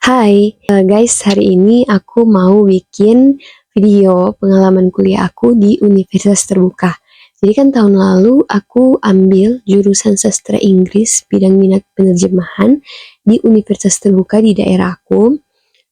Hai, guys, hari ini aku mau bikin video pengalaman kuliah aku di Universitas Terbuka. Jadi kan tahun lalu aku ambil jurusan sastra Inggris bidang minat penerjemahan di Universitas Terbuka di daerah aku,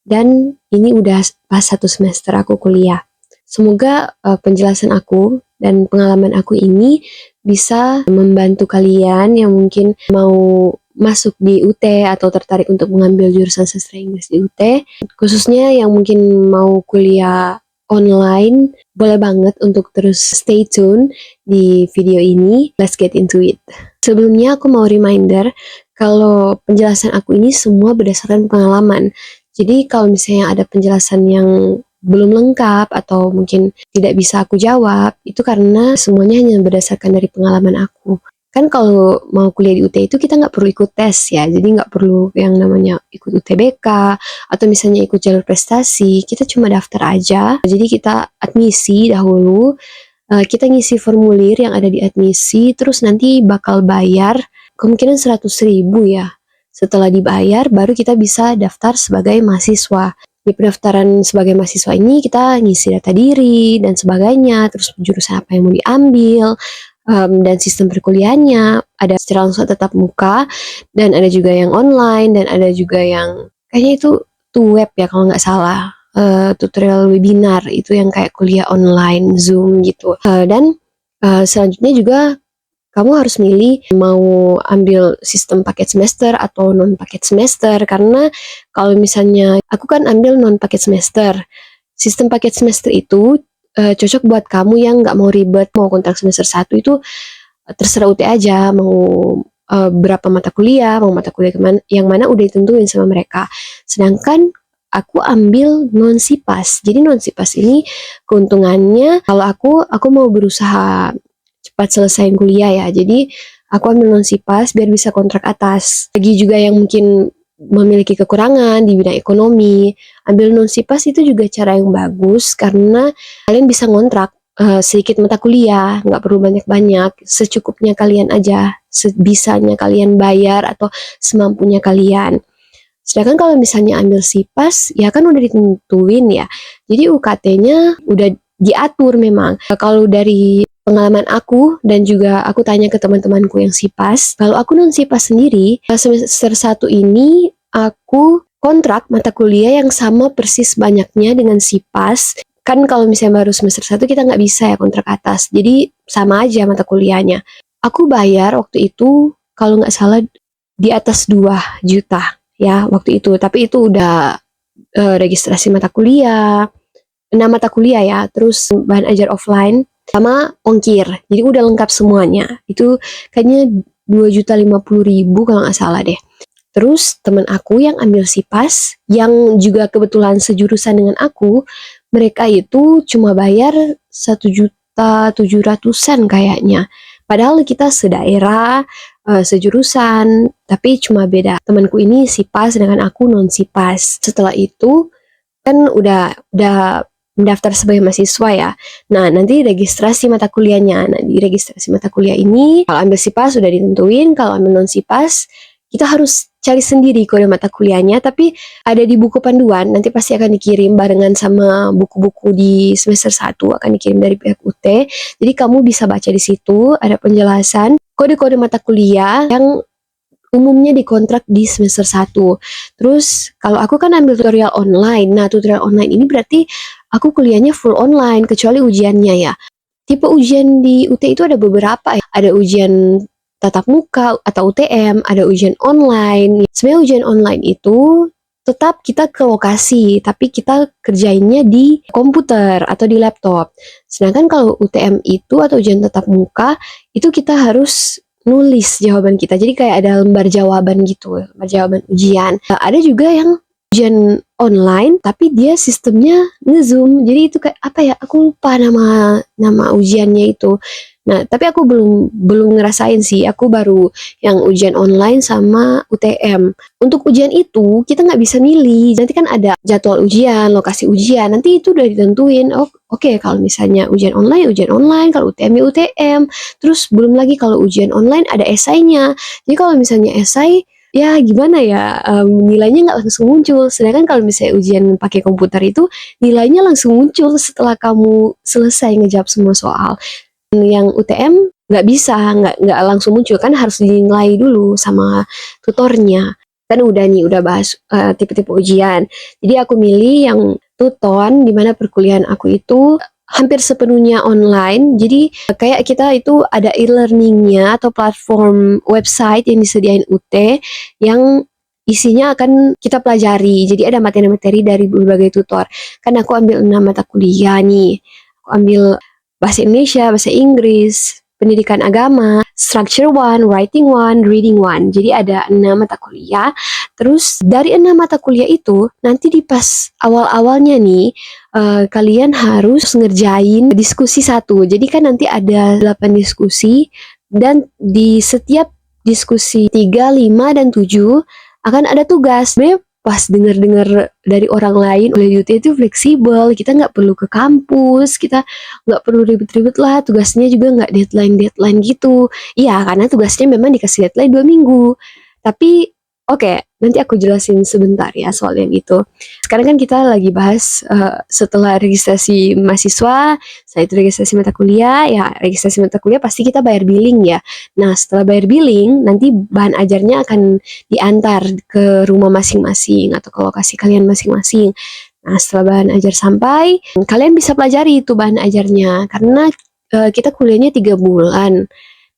dan ini udah pas 1 semester aku kuliah. Semoga penjelasan aku dan pengalaman aku ini bisa membantu kalian yang mungkin mau masuk di UT atau tertarik untuk mengambil jurusan sastra Inggris di UT, khususnya yang mungkin mau kuliah online. Boleh banget untuk terus stay tune di video ini. Let's get into it. Sebelumnya aku mau reminder kalau penjelasan aku ini semua berdasarkan pengalaman. Jadi kalau misalnya ada penjelasan yang belum lengkap atau mungkin tidak bisa aku jawab, itu karena semuanya hanya berdasarkan dari pengalaman aku. Kan kalau mau kuliah di UT itu kita nggak perlu ikut tes ya, jadi nggak perlu yang namanya ikut UTBK atau misalnya ikut jalur prestasi, kita cuma daftar aja. Jadi kita admisi dahulu, kita ngisi formulir yang ada di admisi, terus nanti bakal bayar kemungkinan 100.000 ya. Setelah dibayar, baru kita bisa daftar sebagai mahasiswa. Di pendaftaran sebagai mahasiswa ini kita ngisi data diri dan sebagainya, terus jurusan apa yang mau diambil, dan sistem perkuliahannya ada secara langsung tetap muka, dan ada juga yang online, dan ada juga yang kayaknya itu web ya kalau nggak salah, tutorial webinar itu yang kayak kuliah online Zoom gitu. Dan selanjutnya juga kamu harus milih mau ambil sistem paket semester atau non paket semester, karena kalau misalnya aku kan ambil non paket semester. Sistem paket semester itu cocok buat kamu yang nggak mau ribet, mau kontrak semester 1 itu terserah UT aja, mau berapa mata kuliah, mau mata kuliah yang mana udah ditentuin sama mereka. Sedangkan aku ambil non sipas. Jadi non sipas ini keuntungannya kalau aku mau berusaha cepat selesai kuliah ya. Jadi aku ambil non sipas biar bisa kontrak atas. Bagi juga yang mungkin memiliki kekurangan di bidang ekonomi, ambil non sipas itu juga cara yang bagus karena kalian bisa ngontrak sedikit mata kuliah, nggak perlu banyak-banyak, secukupnya kalian aja, sebisanya kalian bayar atau semampunya kalian. Sedangkan kalau misalnya ambil sipas, ya kan udah ditentuin ya. Jadi UKT-nya udah diatur memang. Kalau dari pengalaman aku dan juga aku tanya ke teman-temanku yang sipas, kalau aku non sipas sendiri, semester 1 ini aku kontrak mata kuliah yang sama persis banyaknya dengan sipas. Kan kalau misalnya baru semester 1 kita nggak bisa ya kontrak atas, jadi sama aja mata kuliahnya. Aku bayar waktu itu kalau nggak salah di atas 2 juta ya waktu itu, tapi itu udah registrasi mata kuliah, 6 mata kuliah ya, terus bahan ajar offline, sama ongkir. Jadi udah lengkap semuanya. Itu kayaknya 2.050.000 kalau nggak salah deh. Terus teman aku yang ambil sipas, yang juga kebetulan sejurusan dengan aku, mereka itu cuma bayar 1.700.000-an kayaknya. Padahal kita sedaerah, sejurusan, tapi cuma beda. Temanku ini sipas dengan aku non sipas. Setelah itu kan udah mendaftar sebagai mahasiswa ya. Nah, nanti registrasi mata kuliahnya. Nah, di registrasi mata kuliah ini, kalau ambil sipas sudah ditentuin, kalau ambil non sipas, kita harus cari sendiri kode mata kuliahnya, tapi ada di buku panduan, nanti pasti akan dikirim barengan sama buku-buku di semester 1, akan dikirim dari pihak UT. Jadi kamu bisa baca di situ, ada penjelasan kode-kode mata kuliah yang umumnya dikontrak di semester 1. Terus kalau aku kan ambil tutorial online. Nah, tutorial online ini berarti aku kuliahnya full online kecuali ujiannya ya. Tipe ujian di UT itu ada beberapa ya. Ada ujian tatap muka atau UTM, ada ujian online. Sebenarnya ujian online itu tetap kita ke lokasi, tapi kita kerjainnya di komputer atau di laptop. Sedangkan kalau UTM itu atau ujian tatap muka, itu kita harus nulis jawaban kita. Jadi kayak ada lembar jawaban gitu, lembar jawaban ujian. Ada juga yang ujian online tapi dia sistemnya nge-zoom. Jadi itu kayak apa ya? Aku lupa nama ujiannya itu. Nah, tapi aku belum ngerasain sih. Aku baru yang ujian online sama UTM. Untuk ujian itu kita nggak bisa milih. Nanti kan ada jadwal ujian, lokasi ujian. Nanti itu udah ditentuin. Oh, oke, kalau misalnya ujian online, kalau UTM ya UTM. Terus belum lagi kalau ujian online ada esainya. Jadi kalau misalnya esai ya gimana ya, nilainya nggak langsung muncul. Sedangkan kalau misalnya ujian pakai komputer itu nilainya langsung muncul setelah kamu selesai ngejawab semua soal. Yang UTM nggak bisa, nggak langsung muncul kan, harus dinilai dulu sama tutornya. Kan udah nih, udah bahas tipe-tipe ujian. Jadi aku milih yang Tuton, di mana perkuliahan aku itu hampir sepenuhnya online. Jadi kayak kita itu ada e-learningnya atau platform website yang disediain UT yang isinya akan kita pelajari. Jadi ada materi-materi dari berbagai tutor. Kan aku ambil 6 mata kuliah nih. Aku ambil bahasa Indonesia, bahasa Inggris, pendidikan agama, structure one, writing one, reading one. Jadi ada 6 mata kuliah. Terus dari 6 mata kuliah itu, nanti di pas awal-awalnya nih, kalian harus ngerjain diskusi satu. Jadi kan nanti ada 8 diskusi, dan di setiap diskusi 3, 5, dan 7 akan ada tugas. Sebenarnya pas dengar-dengar dari orang lain, kuliah di UT itu fleksibel, kita nggak perlu ke kampus, kita nggak perlu ribet-ribet lah, tugasnya juga nggak deadline gitu. Iya, karena tugasnya memang dikasih deadline 2 minggu. Tapi oke, nanti aku jelasin sebentar ya soal yang itu. Sekarang kan kita lagi bahas setelah registrasi mahasiswa, setelah itu registrasi mata kuliah, ya registrasi mata kuliah pasti kita bayar billing ya. Nah, setelah bayar billing, nanti bahan ajarnya akan diantar ke rumah masing-masing atau ke lokasi kalian masing-masing. Nah, setelah bahan ajar sampai, kalian bisa pelajari itu bahan ajarnya, karena kita kuliahnya 3 bulan.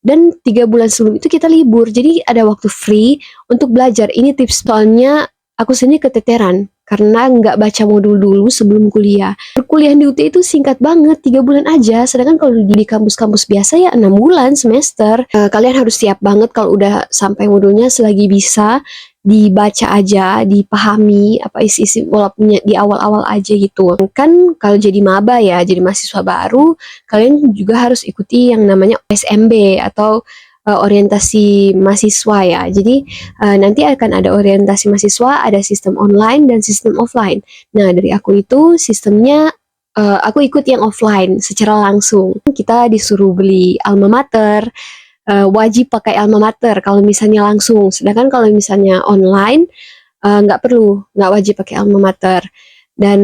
Dan 3 bulan sebelum itu kita libur, jadi ada waktu free untuk belajar. Ini tips, soalnya aku sendiri keteteran karena nggak baca modul dulu sebelum kuliah. Perkuliahan di UT itu singkat banget, 3 bulan aja. Sedangkan kalau di kampus-kampus biasa ya 6 bulan semester. Kalian harus siap banget kalau udah sampai modulnya, selagi bisa dibaca aja, dipahami apa isi-isi walaupun di awal-awal aja gitu. Kan kalau jadi maba ya, jadi mahasiswa baru, kalian juga harus ikuti yang namanya OSMB atau orientasi mahasiswa ya. Jadi nanti akan ada orientasi mahasiswa, ada sistem online dan sistem offline. Nah, dari aku itu sistemnya aku ikut yang offline secara langsung. Kita disuruh beli alma mater, wajib pakai alma mater kalau misalnya langsung. Sedangkan kalau misalnya online nggak wajib pakai alma mater. Dan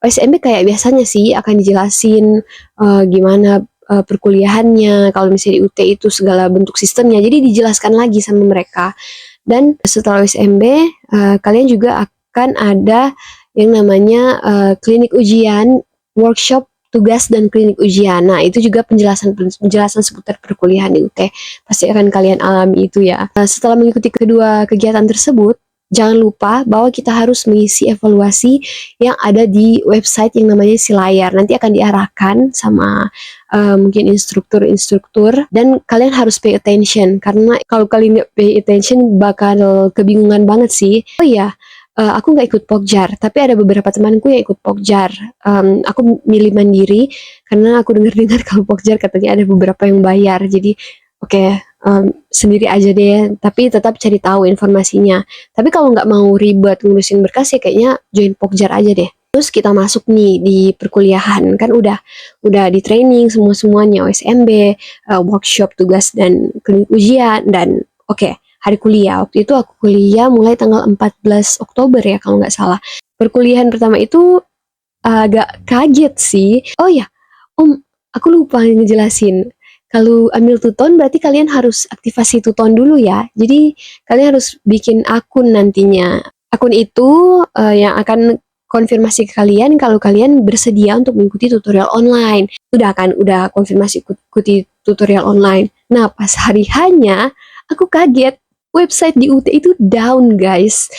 OSMB kayak biasanya sih akan dijelasin gimana perkuliahannya, kalau misalnya di UT itu segala bentuk sistemnya, jadi dijelaskan lagi sama mereka. Dan setelah OSMB, kalian juga akan ada yang namanya klinik ujian, workshop, tugas, dan klinik ujian. Nah, itu juga penjelasan seputar perkuliahan di UT. Pasti akan kalian alami itu ya. Setelah mengikuti kedua kegiatan tersebut, jangan lupa bahwa kita harus mengisi evaluasi yang ada di website yang namanya Silayar. Nanti akan diarahkan sama mungkin instruktur-instruktur, dan kalian harus pay attention, karena kalau kalian nggak pay attention bakal kebingungan banget sih. Oh iya, aku nggak ikut Pokjar, tapi ada beberapa temanku yang ikut Pokjar. Aku milih mandiri karena aku dengar-dengar kalau Pokjar katanya ada beberapa yang bayar, jadi oke, sendiri aja deh, tapi tetap cari tahu informasinya. Tapi kalau nggak mau ribet ngurusin berkas ya kayaknya join Pokjar aja deh. Terus kita masuk nih di perkuliahan, kan udah di training semuanya OSMB, workshop, tugas, dan klinik ujian, dan oke, hari kuliah. Waktu itu aku kuliah mulai tanggal 14 Oktober ya kalau nggak salah. Perkuliahan pertama itu agak kaget sih. Oh ya, Om, aku lupa ngejelasin. Kalau ambil Tuton berarti kalian harus aktivasi Tuton dulu ya. Jadi kalian harus bikin akun nantinya. Akun itu yang akan konfirmasi ke kalian kalau kalian bersedia untuk mengikuti tutorial online. Udah konfirmasi ikuti tutorial online. Nah, pas hari hanya aku kaget, website di UT itu down, guys.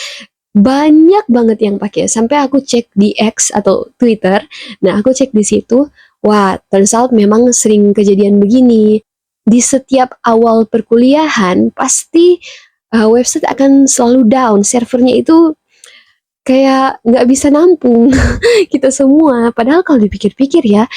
Banyak banget yang pakai. Sampai aku cek di X atau Twitter. Nah, aku cek di situ. Wah, turns out memang sering kejadian begini. Di setiap awal perkuliahan, pasti website akan selalu down. Servernya itu kayak nggak bisa nampung kita semua. Padahal kalau dipikir-pikir ya,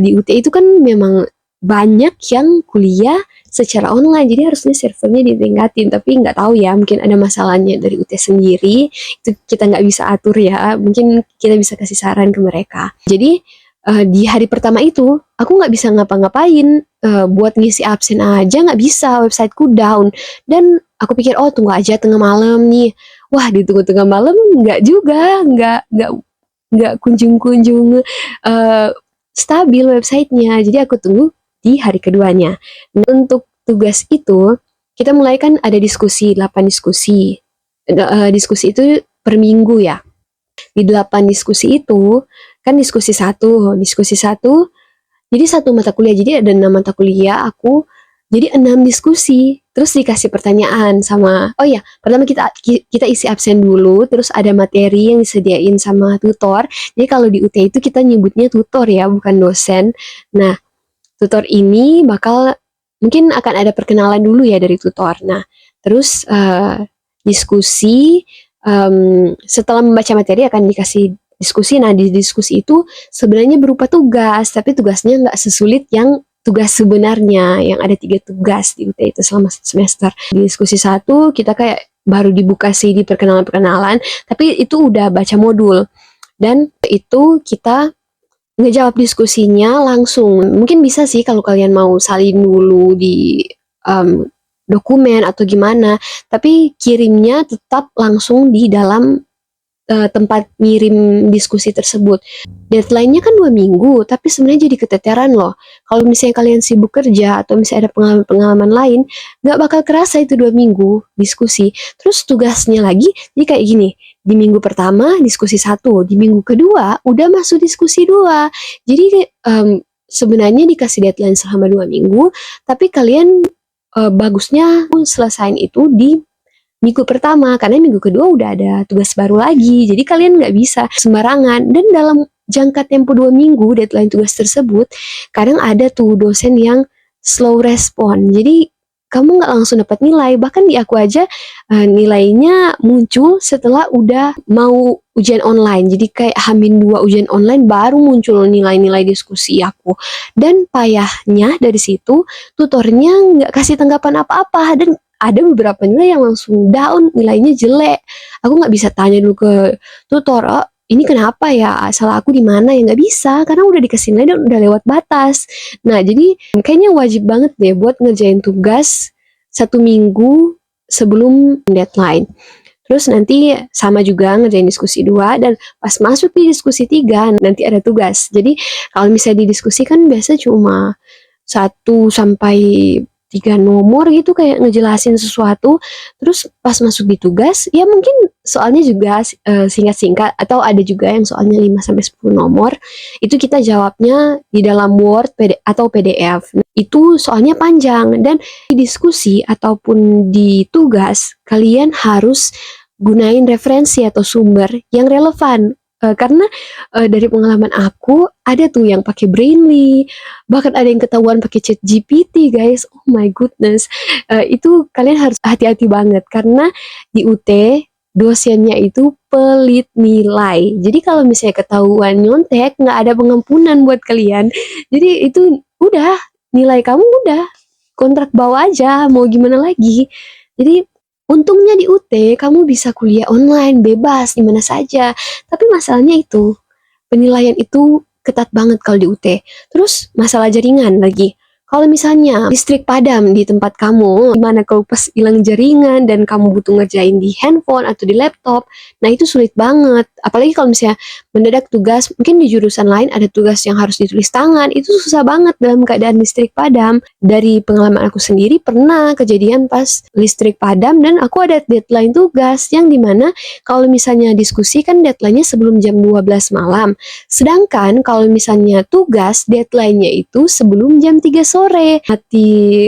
di UT itu kan memang banyak yang kuliah secara online, jadi harusnya servernya ditingkatin. Tapi nggak tahu ya, mungkin ada masalahnya dari UT sendiri. Itu kita nggak bisa atur ya. Mungkin kita bisa kasih saran ke mereka. Jadi di hari pertama itu aku nggak bisa ngapa-ngapain, buat ngisi absen aja nggak bisa, websiteku down. Dan aku pikir, oh tunggu aja tengah malam nih. Wah, ditunggu tengah malam nggak juga, nggak kunjung-kunjung stabil websitenya. Jadi aku tunggu di hari keduanya. Nah, untuk tugas itu kita mulai kan ada diskusi, 8 diskusi. Diskusi itu per minggu ya. Di 8 diskusi itu kan diskusi satu, jadi satu mata kuliah, jadi ada 6 mata kuliah, aku jadi 6 diskusi, terus dikasih pertanyaan sama, oh ya, pertama kita isi absen dulu, terus ada materi yang disediain sama tutor. Jadi kalau di UT itu kita nyebutnya tutor ya, bukan dosen. Nah, tutor ini mungkin akan ada perkenalan dulu ya dari tutor. Nah, terus diskusi, setelah membaca materi akan dikasih diskusi. Nah, di diskusi itu sebenarnya berupa tugas, tapi tugasnya nggak sesulit yang tugas sebenarnya, yang ada 3 tugas di UT itu selama semester. Di diskusi 1, kita kayak baru dibuka sih di perkenalan-perkenalan, tapi itu udah baca modul. Dan itu kita ngejawab diskusinya langsung. Mungkin bisa sih kalau kalian mau salin dulu di dokumen atau gimana, tapi kirimnya tetap langsung di dalam tempat ngirim diskusi tersebut. Deadline-nya kan 2 minggu, tapi sebenarnya jadi keteteran loh. Kalau misalnya kalian sibuk kerja atau misalnya ada pengalaman-pengalaman lain, nggak bakal kerasa itu 2 minggu diskusi. Terus tugasnya lagi, jadi kayak gini, di minggu pertama diskusi 1, di minggu kedua udah masuk diskusi 2. Jadi sebenarnya dikasih deadline selama 2 minggu, tapi kalian bagusnya selesain itu di minggu pertama, karena minggu kedua udah ada tugas baru lagi. Jadi kalian nggak bisa sembarangan. Dan dalam jangka tempo 2 minggu deadline tugas tersebut, kadang ada tuh dosen yang slow respon. Jadi kamu nggak langsung dapat nilai. Bahkan di aku aja nilainya muncul setelah udah mau ujian online. Jadi kayak H-2 ujian online baru muncul nilai-nilai diskusi aku. Dan payahnya dari situ tutornya nggak kasih tanggapan apa-apa, dan ada beberapa nilai yang langsung down, nilainya jelek. Aku nggak bisa tanya dulu ke tutor, oh, ini kenapa ya, salah aku di mana, ya nggak bisa, karena udah dikasih nilai dan udah lewat batas. Nah, jadi kayaknya wajib banget deh buat ngerjain tugas 1 minggu sebelum deadline. Terus nanti sama juga ngerjain diskusi 2, dan pas masuk di diskusi 3 nanti ada tugas. Jadi kalau misalnya di diskusi kan biasa cuma 1 sampai 3 nomor gitu, kayak ngejelasin sesuatu. Terus pas masuk di tugas ya mungkin soalnya juga singkat-singkat, atau ada juga yang soalnya 5 sampai 10 nomor, itu kita jawabnya di dalam Word atau PDF. Itu soalnya panjang, dan di diskusi ataupun di tugas kalian harus gunain referensi atau sumber yang relevan. Karena dari pengalaman aku ada tuh yang pakai Brainly, bahkan ada yang ketahuan pakai Chat GPT, guys. Oh my goodness. Itu kalian harus hati-hati banget, karena di UT dosennya itu pelit nilai. Jadi kalau misalnya ketahuan nyontek, nggak ada pengampunan buat kalian. Jadi itu udah, nilai kamu udah kontrak bawa aja, mau gimana lagi. Jadi untungnya di UT kamu bisa kuliah online bebas di mana saja. Tapi masalahnya itu, penilaian itu ketat banget kalau di UT. Terus masalah jaringan lagi. Kalau misalnya listrik padam di tempat kamu, gimana kalau pas hilang jaringan dan kamu butuh ngerjain di handphone atau di laptop, nah itu sulit banget. Apalagi kalau misalnya mendadak tugas, mungkin di jurusan lain ada tugas yang harus ditulis tangan, itu susah banget dalam keadaan listrik padam. Dari pengalaman aku sendiri pernah kejadian pas listrik padam dan aku ada deadline tugas, yang dimana kalau misalnya diskusi kan deadline-nya sebelum jam 12 malam. Sedangkan kalau misalnya tugas deadline-nya itu sebelum jam 3 sore. Mati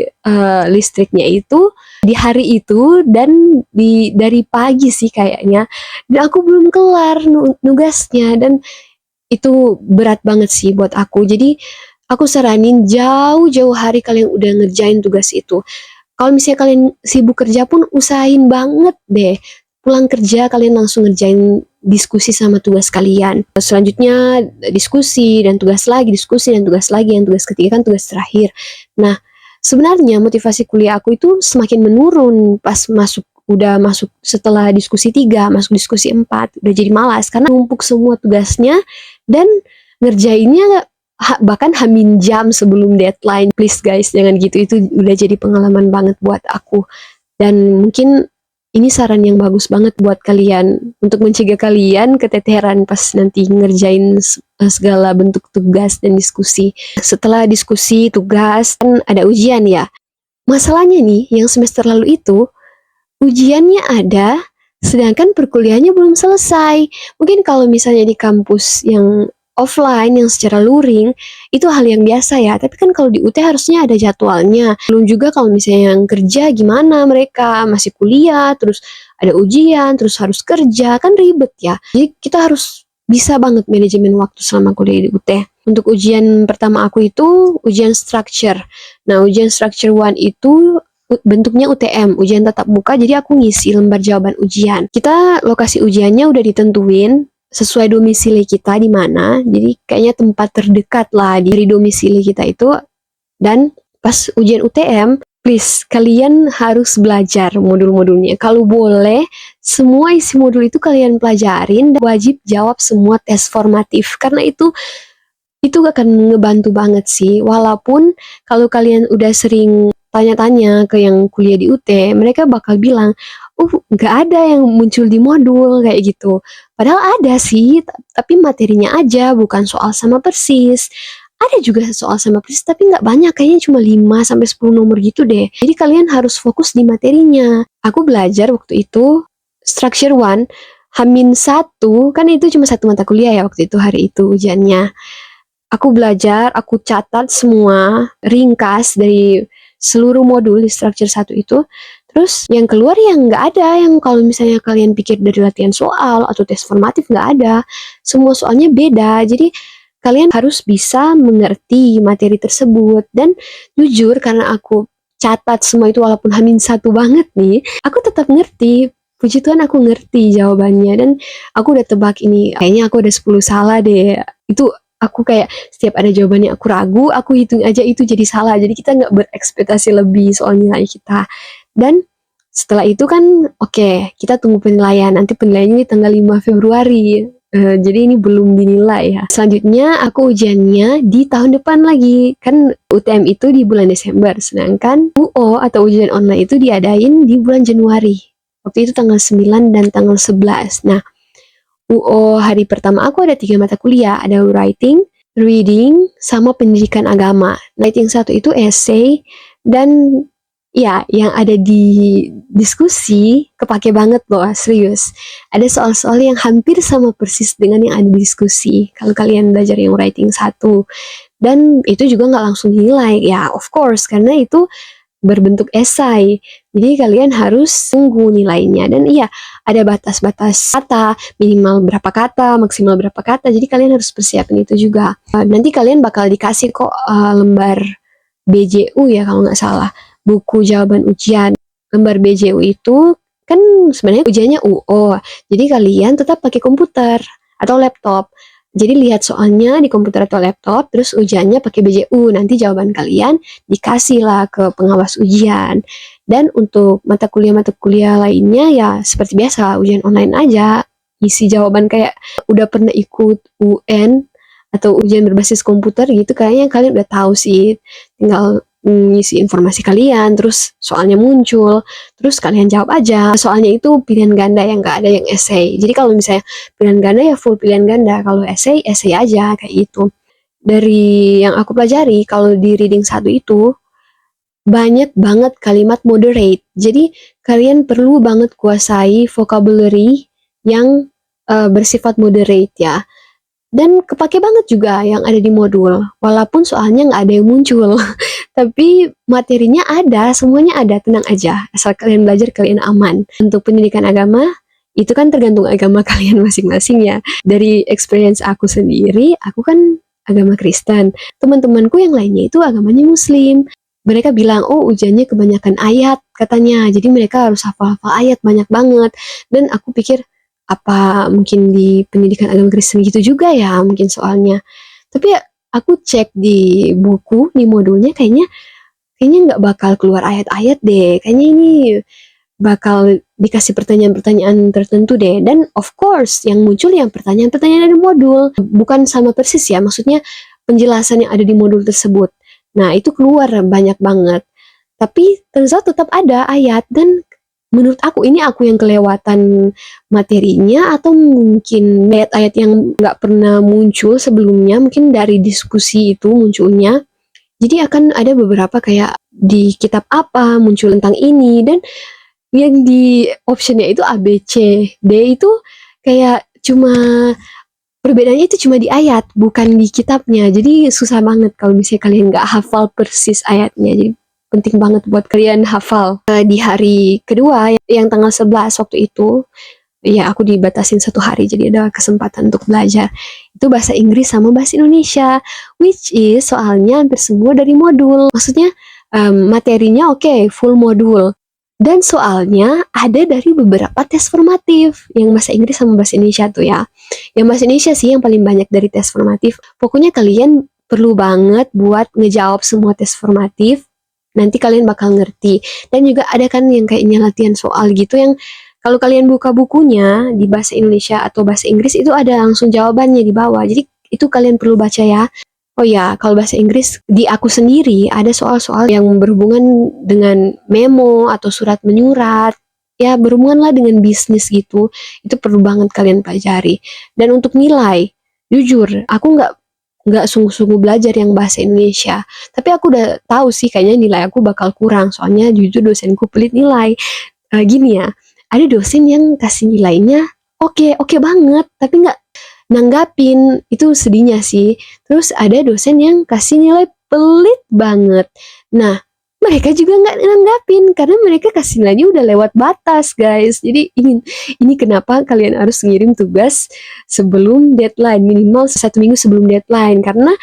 listriknya itu di hari itu, dan dari pagi sih kayaknya. Dan aku belum kelar nugasnya, dan itu berat banget sih buat aku. Jadi aku saranin jauh-jauh hari kalian udah ngerjain tugas itu. Kalau misalnya kalian sibuk kerja pun usahain banget deh pulang kerja kalian langsung ngerjain diskusi sama tugas kalian. Selanjutnya diskusi dan tugas lagi, diskusi dan tugas lagi, yang tugas ketiga kan tugas terakhir. Nah, sebenarnya motivasi kuliah aku itu semakin menurun pas udah masuk setelah diskusi 3, masuk diskusi 4, udah jadi malas karena numpuk semua tugasnya, dan ngerjainnya bahkan hamin jam sebelum deadline. Please guys, jangan gitu, itu udah jadi pengalaman banget buat aku. Dan mungkin ini saran yang bagus banget buat kalian untuk mencegah kalian keteteran pas nanti ngerjain segala bentuk tugas dan diskusi. Setelah diskusi tugas kan ada ujian ya. Masalahnya nih, yang semester lalu itu ujiannya ada, sedangkan perkuliahannya belum selesai. Mungkin kalau misalnya di kampus yang offline, yang secara luring, itu hal yang biasa ya. Tapi kan kalau di UT harusnya ada jadwalnya. Belum juga kalau misalnya yang kerja gimana mereka, masih kuliah, terus ada ujian, terus harus kerja, kan ribet ya. Jadi kita harus bisa banget manajemen waktu selama kuliah di UT. Untuk ujian pertama aku itu ujian structure. Nah, ujian structure 1 itu bentuknya UTM, ujian tatap muka, jadi aku ngisi lembar jawaban ujian. Kita lokasi ujiannya udah ditentuin sesuai domisili kita di mana, jadi kayaknya tempat terdekat lah dari domisili kita itu. Dan pas ujian UTM, please kalian harus belajar modul-modulnya. Kalau boleh, semua isi modul itu kalian pelajarin dan wajib jawab semua tes formatif, karena itu akan ngebantu banget sih. Walaupun kalau kalian udah sering tanya-tanya ke yang kuliah di UT, mereka bakal bilang, nggak ada yang muncul di modul kayak gitu. Padahal ada sih, tapi materinya aja, bukan soal sama persis. Ada juga soal sama persis, tapi nggak banyak, kayaknya cuma 5-10 nomor gitu deh. Jadi kalian harus fokus di materinya. Aku belajar waktu itu, Structure 1, Hamin 1, kan itu cuma satu mata kuliah ya waktu itu, hari itu ujiannya. Aku belajar, aku catat semua ringkas dari seluruh modul di structure 1 itu. Terus yang keluar yang nggak ada, yang kalau misalnya kalian pikir dari latihan soal atau tes formatif, nggak ada. Semua soalnya beda, jadi kalian harus bisa mengerti materi tersebut. Dan jujur karena aku catat semua itu walaupun hamin 1 banget nih, aku tetap ngerti. Puji Tuhan aku ngerti jawabannya dan aku udah tebak ini, kayaknya aku ada 10 salah deh. Itu aku kayak setiap ada jawabannya aku ragu, aku hitung aja itu jadi salah. Jadi kita nggak berekspektasi lebih soal nilai kita. Dan setelah itu kan oke, kita tunggu penilaian. Nanti penilaiannya di tanggal 5 Februari. Jadi ini belum dinilai ya. Selanjutnya aku ujiannya di tahun depan lagi. Kan UTM itu di bulan Desember, sedangkan UO atau ujian online itu diadain di bulan Januari. Waktu itu tanggal 9 dan tanggal 11. Nah, UO hari pertama aku ada 3 mata kuliah, ada writing, reading, sama pendidikan agama. Writing 1 itu essay, dan ya yang ada di diskusi kepake banget loh, serius. Ada soal-soal yang hampir sama persis dengan yang ada di diskusi kalau kalian belajar yang writing 1. Dan itu juga nggak langsung dinilai, ya of course, karena itu berbentuk esai. Jadi kalian harus tunggu nilainya. Dan iya, ada batas-batas kata, minimal berapa kata, maksimal berapa kata. Jadi kalian harus persiapin itu juga. Nanti kalian bakal dikasih kok lembar BJU ya kalau nggak salah. Buku jawaban ujian. Lembar BJU itu kan sebenarnya ujiannya UO. Jadi kalian tetap pakai komputer atau laptop. Jadi lihat soalnya di komputer atau laptop, terus ujiannya pakai BJU. Nanti jawaban kalian dikasih lah ke pengawas ujian. Dan untuk mata kuliah lainnya ya seperti biasa, ujian online aja. Isi jawaban kayak udah pernah ikut UN atau ujian berbasis komputer gitu, kayaknya kalian udah tahu sih. Tinggal ngisi informasi kalian, terus soalnya muncul, terus kalian jawab aja. Soalnya itu pilihan ganda, yang nggak ada yang essay. Jadi kalau misalnya pilihan ganda ya full pilihan ganda, kalau essay aja kayak gitu. Dari yang aku pelajari, kalau di reading 1 itu banyak banget kalimat moderate. Jadi kalian perlu banget kuasai vocabulary yang bersifat moderate ya. Dan kepake banget juga yang ada di modul, walaupun soalnya nggak ada yang muncul. Tapi materinya ada, semuanya ada, tenang aja. Asal kalian belajar, kalian aman. Untuk pendidikan agama, itu kan tergantung agama kalian masing-masing ya. Dari experience aku sendiri, aku kan agama Kristen. Teman-temanku yang lainnya itu agamanya Muslim. Mereka bilang, oh ujiannya kebanyakan ayat katanya. Jadi mereka harus hafal-hafal ayat banyak banget. Dan aku pikir, apa mungkin di pendidikan agama Kristen gitu juga ya mungkin soalnya. Tapi ya, aku cek di buku, di modulnya kayaknya nggak bakal keluar ayat-ayat deh. Kayaknya ini bakal dikasih pertanyaan-pertanyaan tertentu deh. Dan of course yang muncul yang pertanyaan-pertanyaan dari modul. Bukan sama persis ya, maksudnya penjelasan yang ada di modul tersebut. Nah itu keluar banyak banget. Tapi turns out tetap ada ayat, dan menurut aku ini aku yang kelewatan materinya, atau mungkin ayat-ayat yang nggak pernah muncul sebelumnya, mungkin dari diskusi itu munculnya. Jadi akan ada beberapa kayak di kitab apa muncul tentang ini, dan yang di optionnya itu A, B, C, D itu kayak cuma perbedaannya itu cuma di ayat, bukan di kitabnya. Jadi susah banget kalau misalnya kalian nggak hafal persis ayatnya. Jadi penting banget buat kalian hafal. Di hari kedua yang tanggal 11 waktu itu, ya aku dibatasin 1 hari, jadi ada kesempatan untuk belajar. Itu bahasa Inggris sama bahasa Indonesia, which is soalnya hampir semua dari modul. Maksudnya materinya oke, full modul. Dan soalnya ada dari beberapa tes formatif, yang bahasa Inggris sama bahasa Indonesia tuh ya. Yang bahasa Indonesia sih yang paling banyak dari tes formatif. Pokoknya kalian perlu banget buat ngejawab semua tes formatif. Nanti kalian bakal ngerti. Dan juga ada kan yang kayaknya latihan soal gitu, yang kalau kalian buka bukunya di bahasa Indonesia atau bahasa Inggris itu ada langsung jawabannya di bawah. Jadi itu kalian perlu baca ya. Oh ya, kalau bahasa Inggris di aku sendiri ada soal-soal yang berhubungan dengan memo atau surat menyurat. Ya berhubungan lah dengan bisnis gitu. Itu perlu banget kalian pelajari. Dan untuk nilai, jujur aku nggak sungguh-sungguh belajar yang bahasa Indonesia. Tapi aku udah tahu sih kayaknya nilai aku bakal kurang. Soalnya jujur dosenku pelit nilai. Gini ya, ada dosen yang kasih nilainya oke banget, tapi nggak nanggapin. Itu sedihnya sih. Terus ada dosen yang kasih nilai pelit banget. Nah, mereka juga nggak nanggapin karena mereka kasih nilainya udah lewat batas, guys. Jadi ini kenapa kalian harus ngirim tugas sebelum deadline, minimal 1 minggu sebelum deadline, karena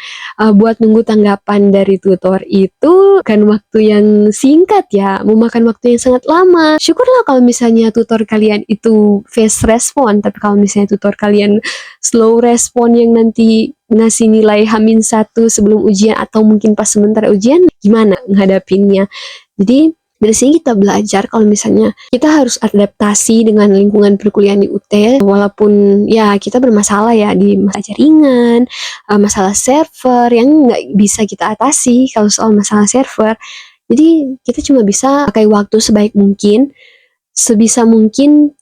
buat nunggu tanggapan dari tutor itu kan waktu yang singkat ya, memakan waktu yang sangat lama. Syukurlah kalau misalnya tutor kalian itu fast respon, tapi kalau misalnya tutor kalian slow respon yang nanti ngasih nilai H-1 sebelum ujian atau mungkin pas sementara ujian, gimana menghadapinya. Jadi dari sini kita belajar kalau misalnya kita harus adaptasi dengan lingkungan perkuliahan di UT, walaupun ya kita bermasalah ya di masalah jaringan, masalah server yang nggak bisa kita atasi kalau soal masalah server. Jadi kita cuma bisa pakai waktu sebaik mungkin, sebisa mungkin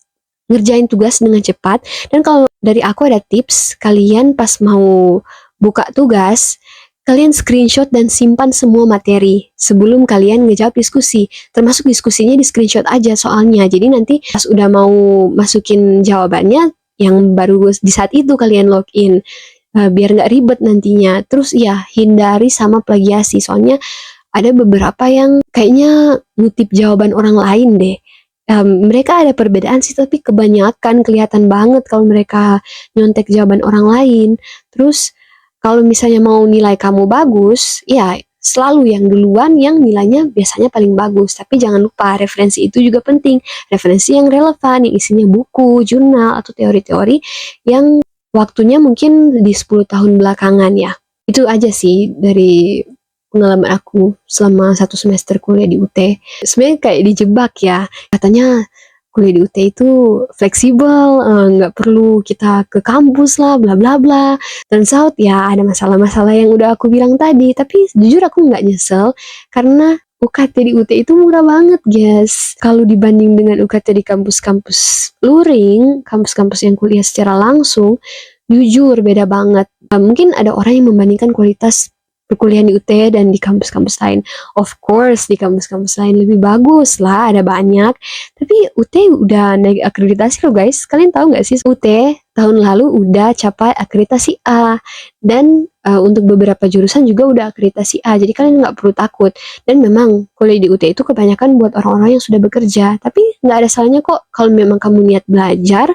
ngerjain tugas dengan cepat. Dan kalau dari aku ada tips, kalian pas mau buka tugas, kalian screenshot dan simpan semua materi sebelum kalian ngejawab diskusi. Termasuk diskusinya di screenshot aja soalnya. Jadi nanti pas udah mau masukin jawabannya, yang baru di saat itu kalian login. Biar nggak ribet nantinya. Terus ya, hindari sama plagiasi. Soalnya ada beberapa yang kayaknya ngutip jawaban orang lain deh. Mereka ada perbedaan sih, tapi kebanyakan kelihatan banget kalau mereka nyontek jawaban orang lain. Terus kalau misalnya mau nilai kamu bagus, ya selalu yang duluan yang nilainya biasanya paling bagus. Tapi jangan lupa referensi itu juga penting. Referensi yang relevan, yang isinya buku, jurnal, atau teori-teori yang waktunya mungkin di 10 tahun belakangan ya. Itu aja sih dari pengalaman aku selama 1 semester kuliah di UT. Sebenarnya kayak dijebak ya. Katanya kuliah di UT itu fleksibel, nggak perlu kita ke kampus lah, bla bla bla. Turns out ya ada masalah-masalah yang udah aku bilang tadi. Tapi jujur aku nggak nyesel karena UKT di UT itu murah banget, guys. Kalau dibanding dengan UKT di kampus-kampus luring, kampus-kampus yang kuliah secara langsung, jujur beda banget. Mungkin ada orang yang membandingkan kualitas perkuliahan di UT dan di kampus-kampus lain. Of course, di kampus-kampus lain lebih bagus lah, ada banyak. Tapi UT udah naik akreditasi loh, guys. Kalian tahu nggak sih, UT tahun lalu udah capai akreditasi A. Dan untuk beberapa jurusan juga udah akreditasi A. Jadi kalian nggak perlu takut. Dan memang kuliah di UT itu kebanyakan buat orang-orang yang sudah bekerja. Tapi nggak ada salahnya kok kalau memang kamu niat belajar,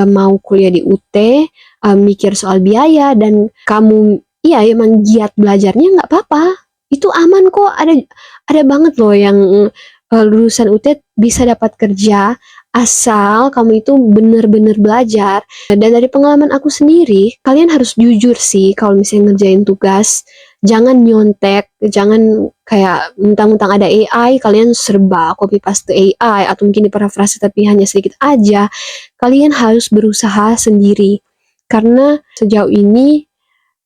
mau kuliah di UT, mikir soal biaya, dan kamu iya emang giat belajarnya, nggak apa-apa, itu aman kok. Ada banget loh yang lulusan UT bisa dapat kerja asal kamu itu bener-bener belajar. Dan dari pengalaman aku sendiri, kalian harus jujur sih kalau misalnya ngerjain tugas. Jangan nyontek, jangan kayak mentang-mentang ada AI, kalian serba copy paste AI, atau mungkin diparafrase tapi hanya sedikit aja. Kalian harus berusaha sendiri. Karena sejauh ini,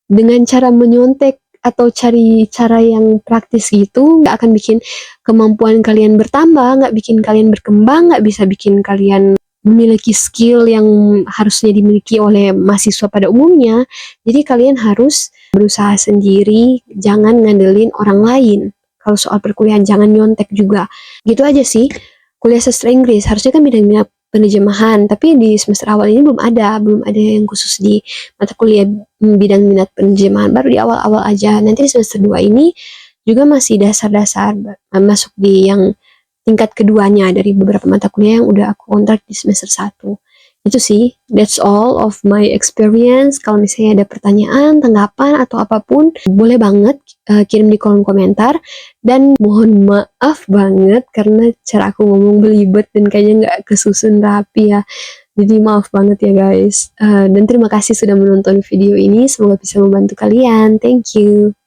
dengan cara menyontek atau cari cara yang praktis gitu, nggak akan bikin kemampuan kalian bertambah, nggak bikin kalian berkembang, nggak bisa bikin kalian memiliki skill yang harusnya dimiliki oleh mahasiswa pada umumnya. Jadi kalian harus berusaha sendiri, jangan ngandelin orang lain. Kalau soal perkuliahan jangan nyontek juga. Gitu aja sih. Kuliah sastra Inggris harusnya kan bidang penerjemahan, tapi di semester awal ini belum ada yang khusus di mata kuliah bidang minat penerjemahan, baru di awal-awal aja. Nanti di semester 2 ini juga masih dasar-dasar, masuk di yang tingkat keduanya dari beberapa mata kuliah yang udah aku kontrak di semester 1. Itu sih, that's all of my experience. Kalau misalnya ada pertanyaan, tanggapan, atau apapun, boleh banget kirim di kolom komentar. Dan mohon maaf banget karena cara aku ngomong belibet dan kayaknya nggak kesusun rapi ya. Jadi maaf banget ya guys. Dan terima kasih sudah menonton video ini. Semoga bisa membantu kalian. Thank you.